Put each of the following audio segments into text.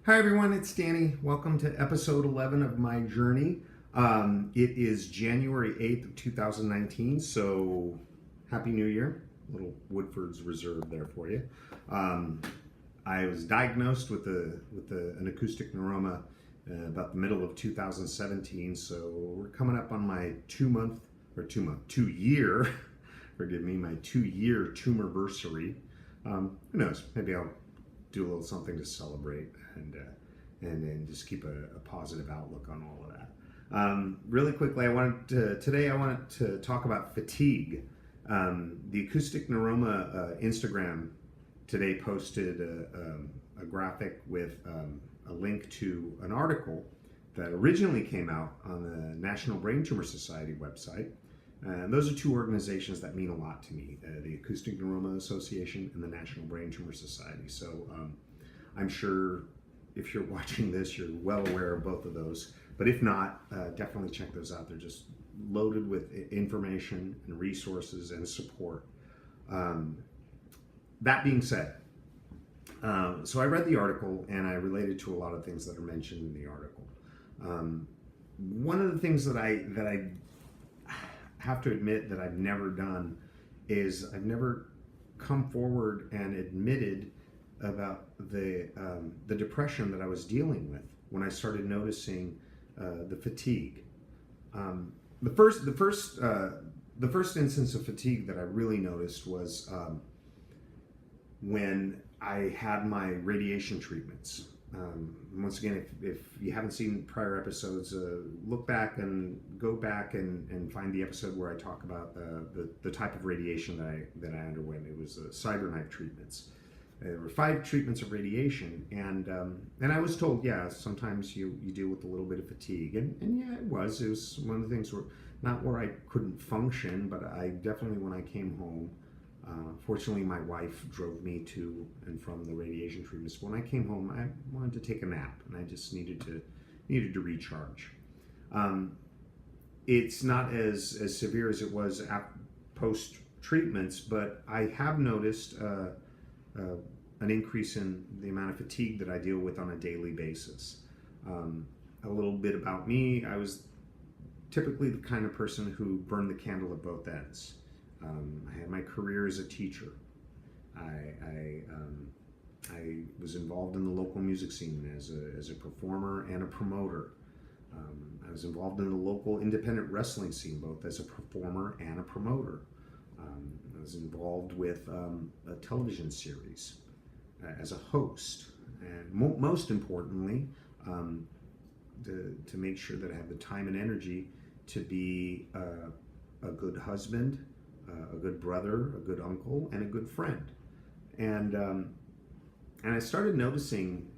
Hi everyone, it's Danny. Welcome to episode 11 of my journey. It is January 8th of 2019, so Happy New Year. Little Woodford's Reserve there for you. I was diagnosed with an acoustic neuroma about the middle of 2017, so we're coming up on my 2 year, forgive me, my 2 year tumorversary. Who knows, maybe I'll do a little something to celebrate and just keep a positive outlook on all of that. Really quickly, today I wanted to talk about fatigue. The Acoustic Neuroma Instagram today posted a graphic with a link to an article that originally came out on the National Brain Tumor Society website. And those are two organizations that mean a lot to me, the Acoustic Neuroma Association and the National Brain Tumor Society. So I'm sure if you're watching this, you're well aware of both of those. But if not, definitely check those out. They're just loaded with information and resources and support. That being said, so I read the article and I related to a lot of things that are mentioned in the article. One of the things that I have to admit that I've never done is I've never come forward and admitted about the depression that I was dealing with when I started noticing the fatigue. The first instance of fatigue that I really noticed was when I had my radiation treatments. Once again, if you haven't seen prior episodes, look back and go back and find the episode where I talk about the type of radiation that I underwent. It was cyberknife treatments. There were 5 treatments of radiation, and I was told, yeah, sometimes you deal with a little bit of fatigue, and yeah, it was one of the things where I couldn't function, but I definitely, when I came home, fortunately my wife drove me to and from the radiation treatments. When I came home, I wanted to take a nap, and I just needed to recharge. It's not as severe as it was post treatments, but I have noticed an increase in the amount of fatigue that I deal with on a daily basis. A little bit about me: I was typically the kind of person who burned the candle at both ends. I had my career as a teacher. I was involved in the local music scene as a performer and a promoter. I was involved in the local independent wrestling scene, both as a performer and a promoter. I was involved with a television series as a host, and most importantly, to make sure that I have the time and energy to be a good husband, a good brother, a good uncle, and a good friend. And I started noticing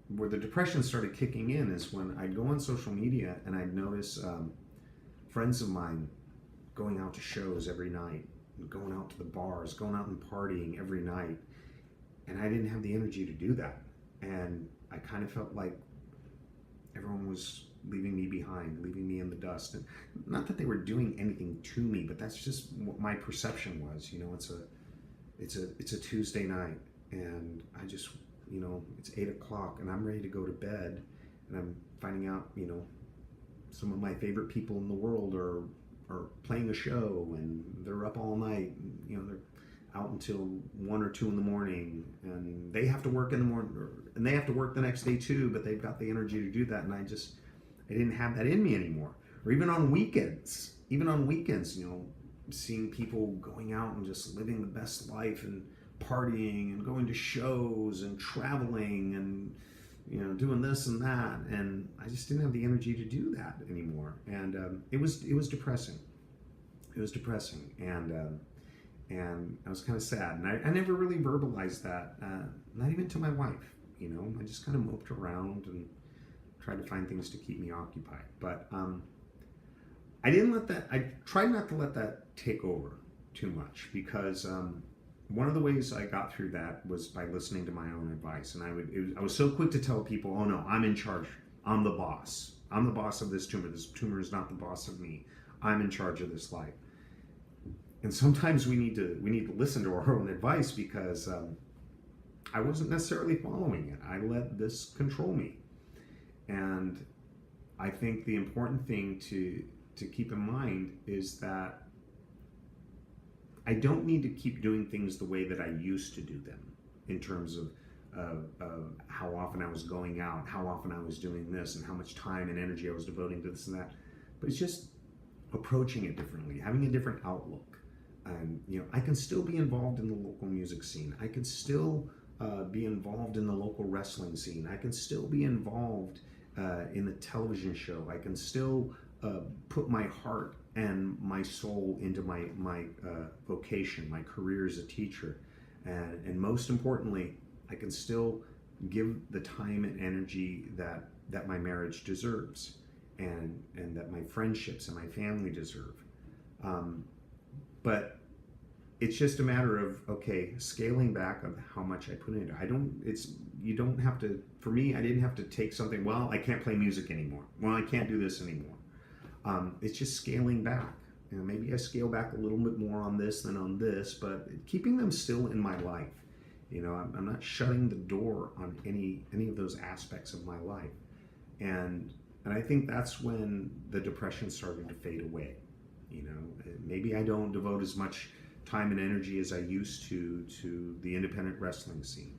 where the depression started kicking in is when I'd go on social media and I'd notice friends of mine going out to shows every night, going out to the bars, going out and partying every night, and I didn't have the energy to do that. And I kind of felt like everyone was leaving me behind, leaving me in the dust. And not that they were doing anything to me, but that's just what my perception was. You know, it's a Tuesday night, and I just, it's 8 o'clock, and I'm ready to go to bed, and I'm finding out, some of my favorite people in the world are playing a show, and they're up all night. They're out until 1 or 2 in the morning, and they have to work in the morning, and they have to work the next day too. But they've got the energy to do that, and I didn't have that in me anymore. Or even on weekends, seeing people going out and just living the best life and partying and going to shows and traveling and doing this and that, and I just didn't have the energy to do that anymore, and it was depressing. It was depressing, and I was kind of sad, and I never really verbalized that, not even to my wife. I just kind of moped around and tried to find things to keep me occupied, but I tried not to let that take over too much, because one of the ways I got through that was by listening to my own advice. And I was so quick to tell people, oh no, I'm in charge. I'm the boss. I'm the boss of this tumor. This tumor is not the boss of me. I'm in charge of this life. And sometimes we need to listen to our own advice, because I wasn't necessarily following it. I let this control me. And I think the important thing to keep in mind is that I don't need to keep doing things the way that I used to do them, in terms of how often I was going out, how often I was doing this, and how much time and energy I was devoting to this and that. But it's just approaching it differently, having a different outlook. And I can still be involved in the local music scene. I can still be involved in the local wrestling scene. I can still be involved in the television show. I can still put my heart and my soul into my vocation, my career as a teacher. And most importantly, I can still give the time and energy that my marriage deserves, and that my friendships and my family deserve. But it's just a matter of, okay, scaling back of how much I put into it. You don't have to, for me, I didn't have to take something, well, I can't play music anymore. Well, I can't do this anymore. It's just scaling back. Maybe I scale back a little bit more on this than on this, but keeping them still in my life. I'm not shutting the door on any of those aspects of my life. And I think that's when the depression started to fade away. Maybe I don't devote as much time and energy as I used to the independent wrestling scene,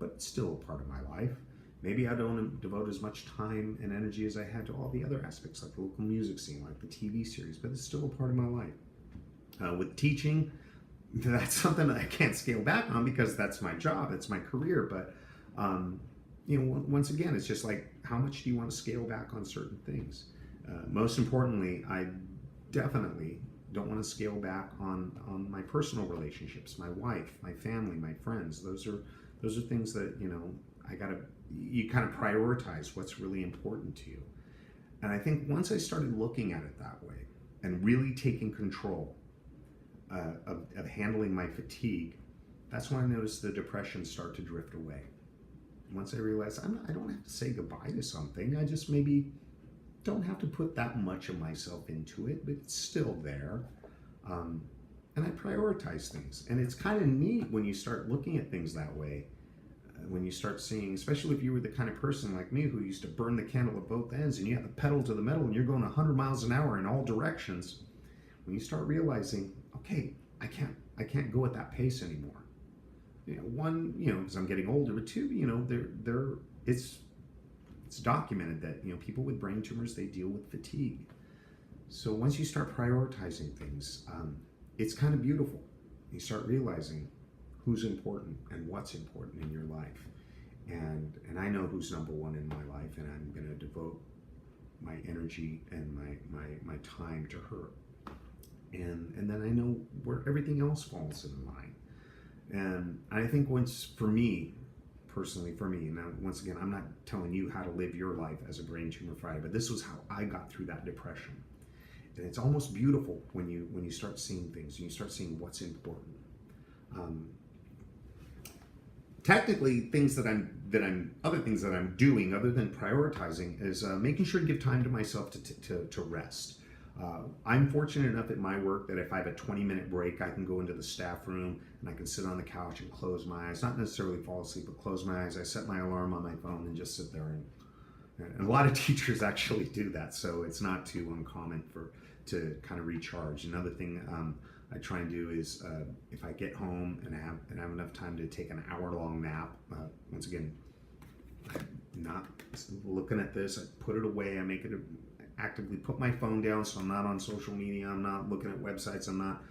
but it's still a part of my life. Maybe I don't devote as much time and energy as I had to all the other aspects, like the local music scene, like the TV series, but it's still a part of my life. With teaching, that's something that I can't scale back on because that's my job, it's my career. But once again, it's just like, how much do you want to scale back on certain things? Most importantly, I definitely don't want to scale back on my personal relationships, my wife, my family, my friends. Those are things that you kind of prioritize what's really important to you. And I think once I started looking at it that way and really taking control of handling my fatigue, that's when I noticed the depression start to drift away. Once I realized I don't have to say goodbye to something, I just maybe don't have to put that much of myself into it, but it's still there. And I prioritize things. And it's kind of neat when you start looking at things that way. When you start seeing, especially if you were the kind of person like me who used to burn the candle at both ends, and you have the pedal to the metal and you're going 100 miles an hour in all directions, when you start realizing, okay, I can't go at that pace anymore. One, because I'm getting older, but two, it's documented that people with brain tumors, they deal with fatigue. So once you start prioritizing things, it's kind of beautiful. You start realizing who's important and what's important in your life. And I know who's number one in my life, and I'm going to devote my energy and my time to her. And then I know where everything else falls in line. And I think personally for me, and now, once again, I'm not telling you how to live your life as a brain tumor fighter, but this was how I got through that depression. And it's almost beautiful when you start seeing things, and you start seeing what's important. Technically, other things that I'm doing other than prioritizing is making sure to give time to myself to rest. I'm fortunate enough at my work that if I have a 20-minute break, I can go into the staff room and I can sit on the couch and close my eyes. Not necessarily fall asleep, but close my eyes. I set my alarm on my phone and just sit there. And a lot of teachers actually do that, so it's not too uncommon to kind of recharge. Another thing I try and do is if I get home and I have enough time to take an hour-long nap. Once again, I'm not looking at this. I put it away. I make it actively put my phone down, so I'm not on social media. I'm not looking at websites. I'm not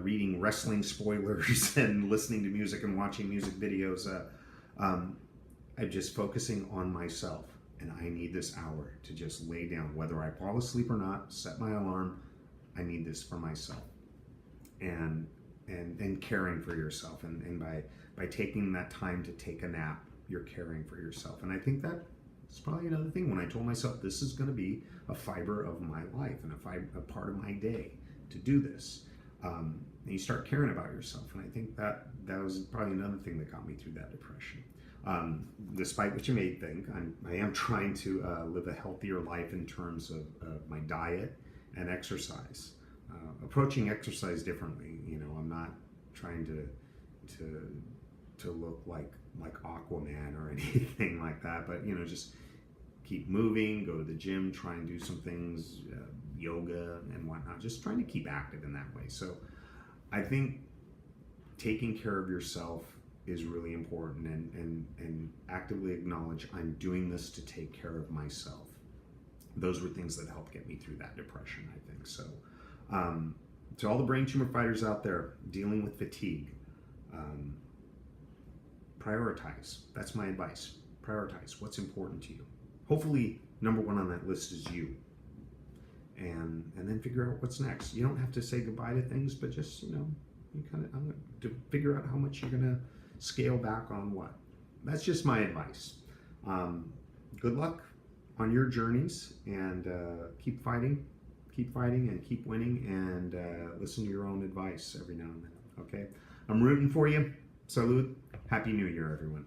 reading wrestling spoilers and listening to music and watching music videos. I'm just focusing on myself, and I need this hour to just lay down, whether I fall asleep or not. Set my alarm. I need this for myself. And caring for yourself, and by taking that time to take a nap, you're caring for yourself. And I think that's probably another thing. When I told myself this is going to be a fiber of my life and a part of my day to do this, and you start caring about yourself. And I think that was probably another thing that got me through that depression. Despite what you may think, I am trying to live a healthier life in terms of my diet and exercise. Approaching exercise differently. I'm not trying to to look like Aquaman or anything like that, but just keep moving, go to the gym, try and do some things, yoga and whatnot, just trying to keep active in that way. So I think taking care of yourself is really important, and actively acknowledge, I'm doing this to take care of myself. Those were things that helped get me through that depression, I think. So to all the brain tumor fighters out there dealing with fatigue, prioritize. That's my advice. Prioritize what's important to you. Hopefully, number one on that list is you. And then figure out what's next. You don't have to say goodbye to things, but just, you kind of to figure out how much you're going to scale back on what. That's just my advice. Good luck on your journeys, and keep fighting, and keep winning, and listen to your own advice every now and then. Okay? I'm rooting for you. Salud. Happy New Year, everyone.